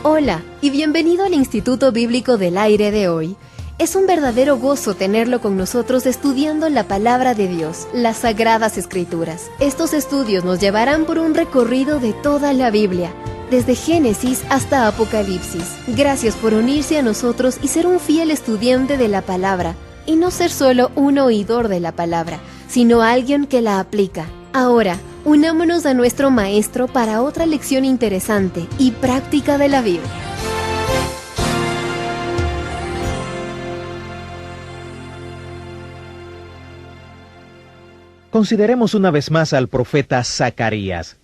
Hola y bienvenido al Instituto Bíblico del Aire de hoy. Es un verdadero gozo tenerlo con nosotros estudiando la Palabra de Dios, las Sagradas Escrituras. Estos estudios nos llevarán por un recorrido de toda la Biblia, desde Génesis hasta Apocalipsis. Gracias por unirse a nosotros y ser un fiel estudiante de la Palabra, y no ser solo un oidor de la Palabra, sino alguien que la aplica. Ahora, unámonos a nuestro Maestro para otra lección interesante y práctica de la Biblia. Consideremos una vez más al profeta Zacarías.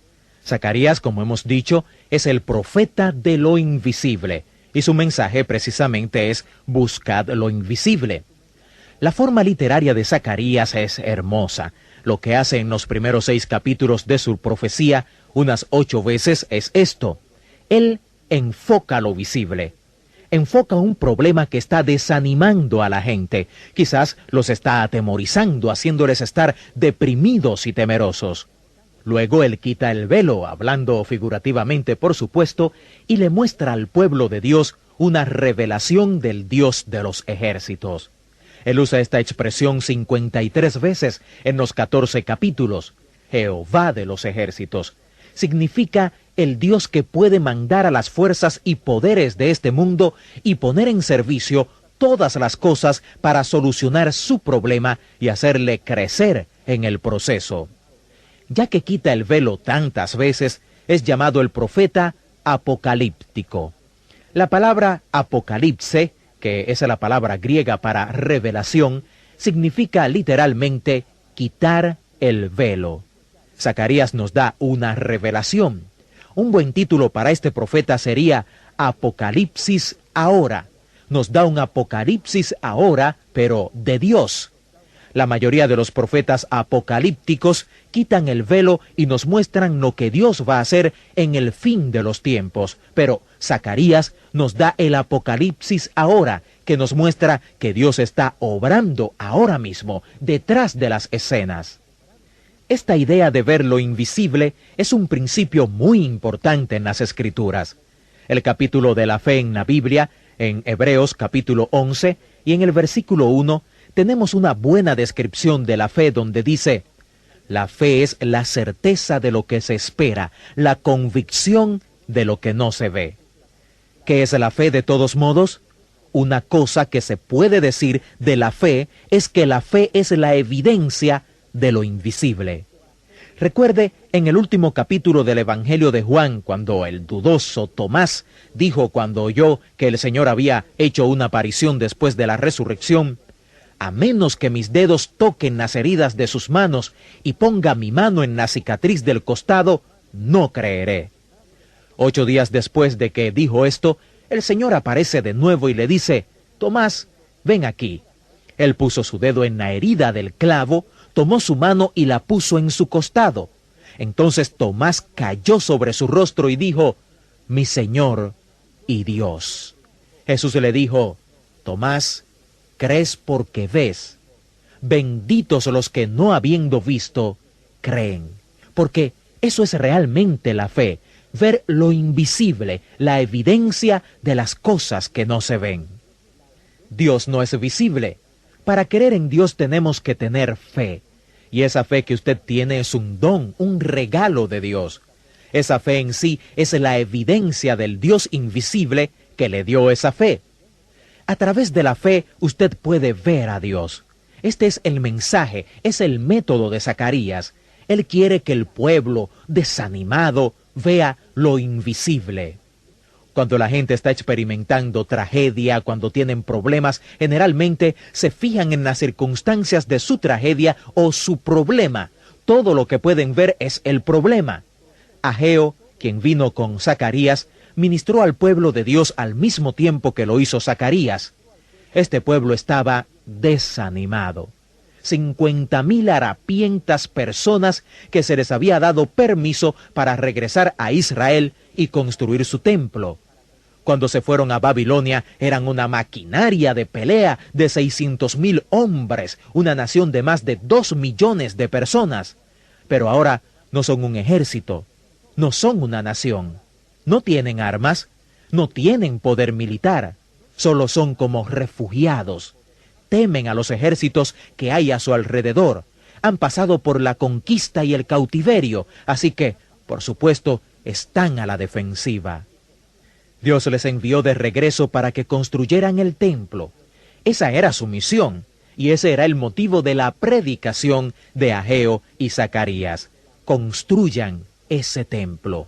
Zacarías, como hemos dicho, es el profeta de lo invisible, y su mensaje precisamente es buscad lo invisible. La forma literaria de Zacarías es hermosa. Lo que hace en los primeros 6 capítulos de su profecía, unas 8 veces, es esto. Él enfoca lo visible. Enfoca un problema que está desanimando a la gente. Quizás los está atemorizando, haciéndoles estar deprimidos y temerosos. Luego él quita el velo, hablando figurativamente por supuesto, y le muestra al pueblo de Dios una revelación del Dios de los ejércitos. Él usa esta expresión 53 veces en los 14 capítulos. Jehová de los ejércitos. Significa el Dios que puede mandar a las fuerzas y poderes de este mundo y poner en servicio todas las cosas para solucionar su problema y hacerle crecer en el proceso. Ya que quita el velo tantas veces, es llamado el profeta apocalíptico. La palabra apocalipse, que es la palabra griega para revelación, significa literalmente quitar el velo. Zacarías nos da una revelación. Un buen título para este profeta sería Apocalipsis ahora. Nos da un apocalipsis ahora, pero de Dios. La mayoría de los profetas apocalípticos quitan el velo y nos muestran lo que Dios va a hacer en el fin de los tiempos. Pero Zacarías nos da el apocalipsis ahora, que nos muestra que Dios está obrando ahora mismo, detrás de las escenas. Esta idea de ver lo invisible es un principio muy importante en las Escrituras. El capítulo de la fe en la Biblia, en Hebreos capítulo 11, y en el versículo 1, tenemos una buena descripción de la fe donde dice: la fe es la certeza de lo que se espera, la convicción de lo que no se ve. ¿Qué es la fe de todos modos? Una cosa que se puede decir de la fe es que la fe es la evidencia de lo invisible. Recuerde en el último capítulo del Evangelio de Juan, cuando el dudoso Tomás dijo cuando oyó que el Señor había hecho una aparición después de la resurrección: a menos que mis dedos toquen las heridas de sus manos y ponga mi mano en la cicatriz del costado, no creeré. 8 días después de que dijo esto, el Señor aparece de nuevo y le dice: Tomás, ven aquí. Él puso su dedo en la herida del clavo, tomó su mano y la puso en su costado. Entonces Tomás cayó sobre su rostro y dijo: mi Señor y Dios. Jesús le dijo: Tomás, crees porque ves. Benditos los que no habiendo visto, creen. Porque eso es realmente la fe, ver lo invisible, la evidencia de las cosas que no se ven. Dios no es visible. Para creer en Dios tenemos que tener fe. Y esa fe que usted tiene es un don, un regalo de Dios. Esa fe en sí es la evidencia del Dios invisible que le dio esa fe. A través de la fe usted puede ver a Dios. Este es el mensaje, es el método de Zacarías. Él quiere que el pueblo, desanimado, vea lo invisible. Cuando la gente está experimentando tragedia, cuando tienen problemas, generalmente se fijan en las circunstancias de su tragedia o su problema. Todo lo que pueden ver es el problema. Ageo, quien vino con Zacarías, ministró al pueblo de Dios al mismo tiempo que lo hizo Zacarías. Este pueblo estaba desanimado. 50,000 harapientas personas que se les había dado permiso para regresar a Israel y construir su templo. Cuando se fueron a Babilonia eran una maquinaria de pelea de 600,000 hombres, una nación de más de 2 millones de personas. Pero ahora no son un ejército, no son una nación, no tienen armas, no tienen poder militar, solo son como refugiados. Temen a los ejércitos que hay a su alrededor. Han pasado por la conquista y el cautiverio, así que, por supuesto, están a la defensiva. Dios les envió de regreso para que construyeran el templo. Esa era su misión, y ese era el motivo de la predicación de Ageo y Zacarías. Construyan ese templo.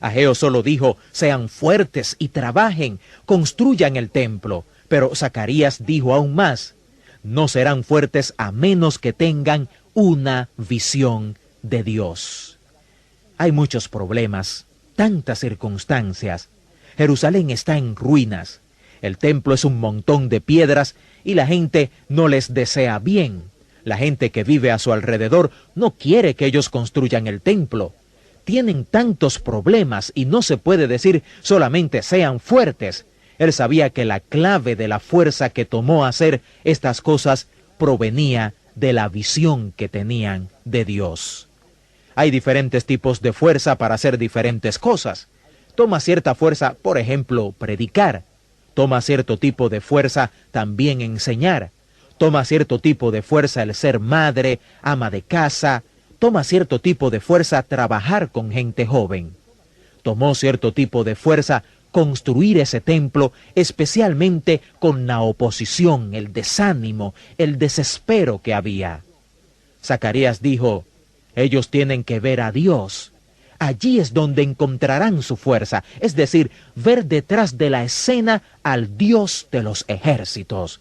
Ageo solo dijo, sean fuertes y trabajen, construyan el templo. Pero Zacarías dijo aún más, no serán fuertes a menos que tengan una visión de Dios. Hay muchos problemas, tantas circunstancias. Jerusalén está en ruinas. El templo es un montón de piedras y la gente no les desea bien. La gente que vive a su alrededor no quiere que ellos construyan el templo. Tienen tantos problemas y no se puede decir solamente sean fuertes. Él sabía que la clave de la fuerza que tomó a hacer estas cosas provenía de la visión que tenían de Dios. Hay diferentes tipos de fuerza para hacer diferentes cosas. Toma cierta fuerza, por ejemplo, predicar. Toma cierto tipo de fuerza también enseñar. Toma cierto tipo de fuerza el ser madre, ama de casa. Toma cierto tipo de fuerza trabajar con gente joven. Tomó cierto tipo de fuerza construir ese templo, especialmente con la oposición, el desánimo, el desespero que había. Zacarías dijo, ellos tienen que ver a Dios. Allí es donde encontrarán su fuerza, es decir, ver detrás de la escena al Dios de los ejércitos.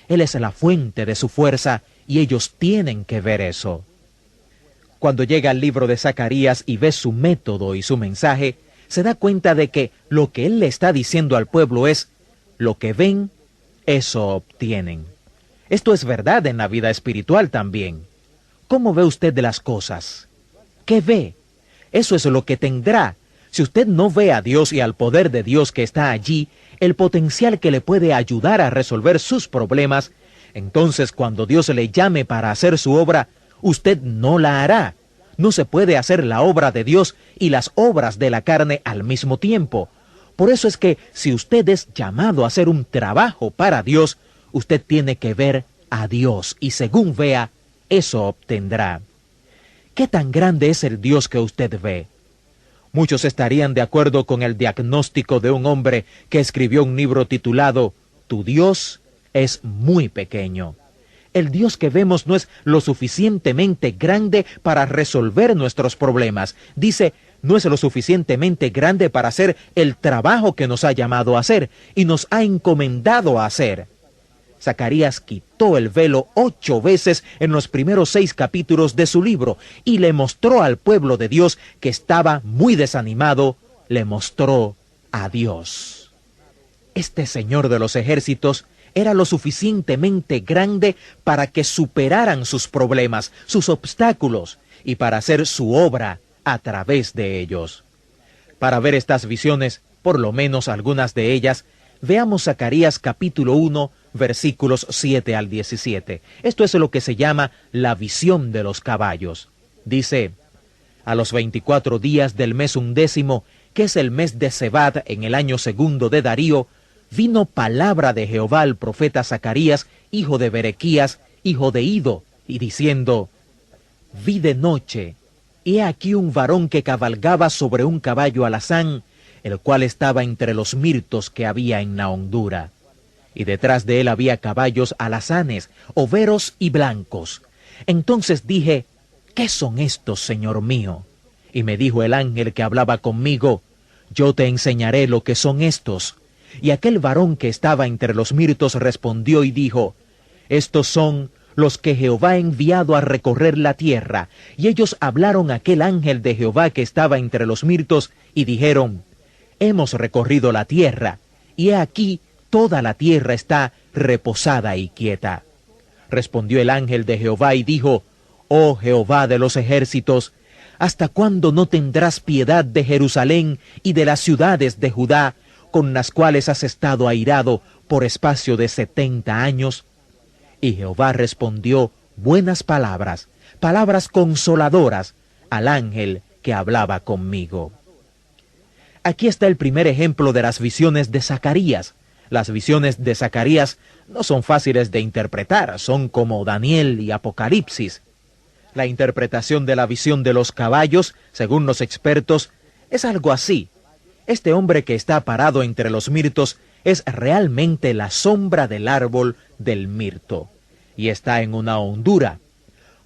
Él es la fuente de su fuerza y ellos tienen que ver eso. Cuando llega al libro de Zacarías y ve su método y su mensaje, se da cuenta de que lo que él le está diciendo al pueblo es, lo que ven, eso obtienen. Esto es verdad en la vida espiritual también. ¿Cómo ve usted de las cosas? ¿Qué ve? Eso es lo que tendrá. Si usted no ve a Dios y al poder de Dios que está allí, el potencial que le puede ayudar a resolver sus problemas, entonces cuando Dios le llame para hacer su obra, usted no la hará. No se puede hacer la obra de Dios y las obras de la carne al mismo tiempo. Por eso es que si usted es llamado a hacer un trabajo para Dios, usted tiene que ver a Dios y según vea, eso obtendrá. ¿Qué tan grande es el Dios que usted ve? Muchos estarían de acuerdo con el diagnóstico de un hombre que escribió un libro titulado Tu Dios es muy pequeño. El Dios que vemos no es lo suficientemente grande para resolver nuestros problemas. Dice, no es lo suficientemente grande para hacer el trabajo que nos ha llamado a hacer y nos ha encomendado a hacer. Zacarías quitó el velo 8 veces en los primeros 6 capítulos de su libro y le mostró al pueblo de Dios que estaba muy desanimado, le mostró a Dios. Este Señor de los ejércitos era lo suficientemente grande para que superaran sus problemas, sus obstáculos, y para hacer su obra a través de ellos. Para ver estas visiones, por lo menos algunas de ellas, veamos Zacarías capítulo 1, versículos 7 al 17. Esto es lo que se llama la visión de los caballos. Dice, a los 24 días del mes 11, que es el mes de Sebat en el año 2 de Darío, vino palabra de Jehová al profeta Zacarías, hijo de Berequías, hijo de Ido, y diciendo, vi de noche, he aquí un varón que cabalgaba sobre un caballo alazán, el cual estaba entre los mirtos que había en la hondura. Y detrás de él había caballos alazanes, overos y blancos. Entonces dije, ¿qué son estos, Señor mío? Y me dijo el ángel que hablaba conmigo, yo te enseñaré lo que son estos. Y aquel varón que estaba entre los mirtos respondió y dijo, estos son los que Jehová ha enviado a recorrer la tierra. Y ellos hablaron a aquel ángel de Jehová que estaba entre los mirtos y dijeron, hemos recorrido la tierra, y he aquí toda la tierra está reposada y quieta. Respondió el ángel de Jehová y dijo, oh Jehová de los ejércitos, ¿hasta cuándo no tendrás piedad de Jerusalén y de las ciudades de Judá, con las cuales has estado airado por espacio de 70 años? Y Jehová respondió buenas palabras, palabras consoladoras al ángel que hablaba conmigo. Aquí está el primer ejemplo de las visiones de Zacarías. Las visiones de Zacarías no son fáciles de interpretar, son como Daniel y Apocalipsis. La interpretación de la visión de los caballos, según los expertos, es algo así. Este hombre que está parado entre los mirtos es realmente la sombra del árbol del mirto, y está en una hondura.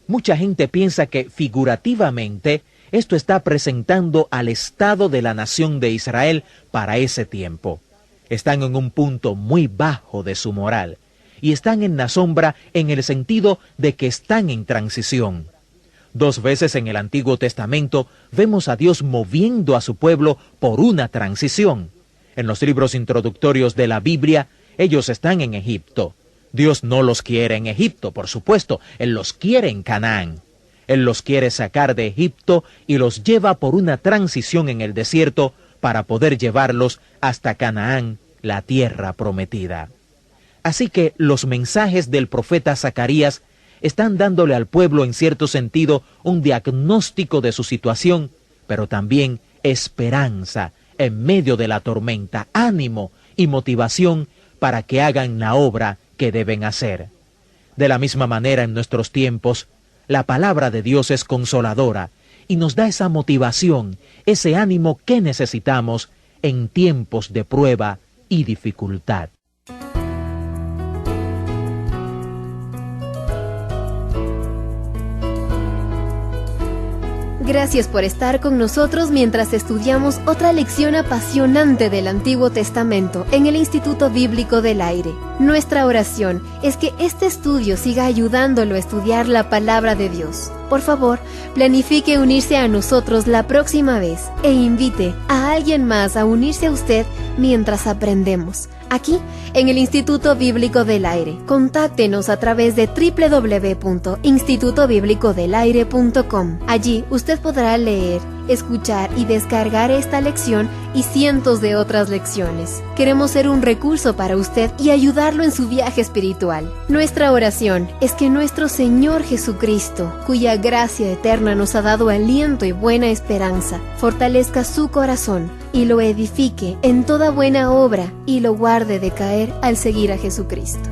Mucha gente piensa que figurativamente esto está presentando al estado de la nación de Israel para ese tiempo. Están en un punto muy bajo de su moral, y están en la sombra en el sentido de que están en transición. 2 veces en el Antiguo Testamento vemos a Dios moviendo a su pueblo por una transición. En los libros introductorios de la Biblia, ellos están en Egipto. Dios no los quiere en Egipto, por supuesto, Él los quiere en Canaán. Él los quiere sacar de Egipto y los lleva por una transición en el desierto para poder llevarlos hasta Canaán, la tierra prometida. Así que los mensajes del profeta Zacarías están dándole al pueblo en cierto sentido un diagnóstico de su situación, pero también esperanza en medio de la tormenta, ánimo y motivación para que hagan la obra que deben hacer. De la misma manera, en nuestros tiempos, la palabra de Dios es consoladora y nos da esa motivación, ese ánimo que necesitamos en tiempos de prueba y dificultad. Gracias por estar con nosotros mientras estudiamos otra lección apasionante del Antiguo Testamento en el Instituto Bíblico del Aire. Nuestra oración es que este estudio siga ayudándolo a estudiar la palabra de Dios. Por favor, planifique unirse a nosotros la próxima vez e invite a alguien más a unirse a usted mientras aprendemos. Aquí, en el Instituto Bíblico del Aire. Contáctenos a través de www.institutobiblicodelaire.com. Allí usted podrá leer, escuchar y descargar esta lección y cientos de otras lecciones. Queremos ser un recurso para usted y ayudarlo en su viaje espiritual. Nuestra oración es que nuestro Señor Jesucristo, cuya gracia eterna nos ha dado aliento y buena esperanza, fortalezca su corazón y lo edifique en toda buena obra y lo guarde de caer al seguir a Jesucristo.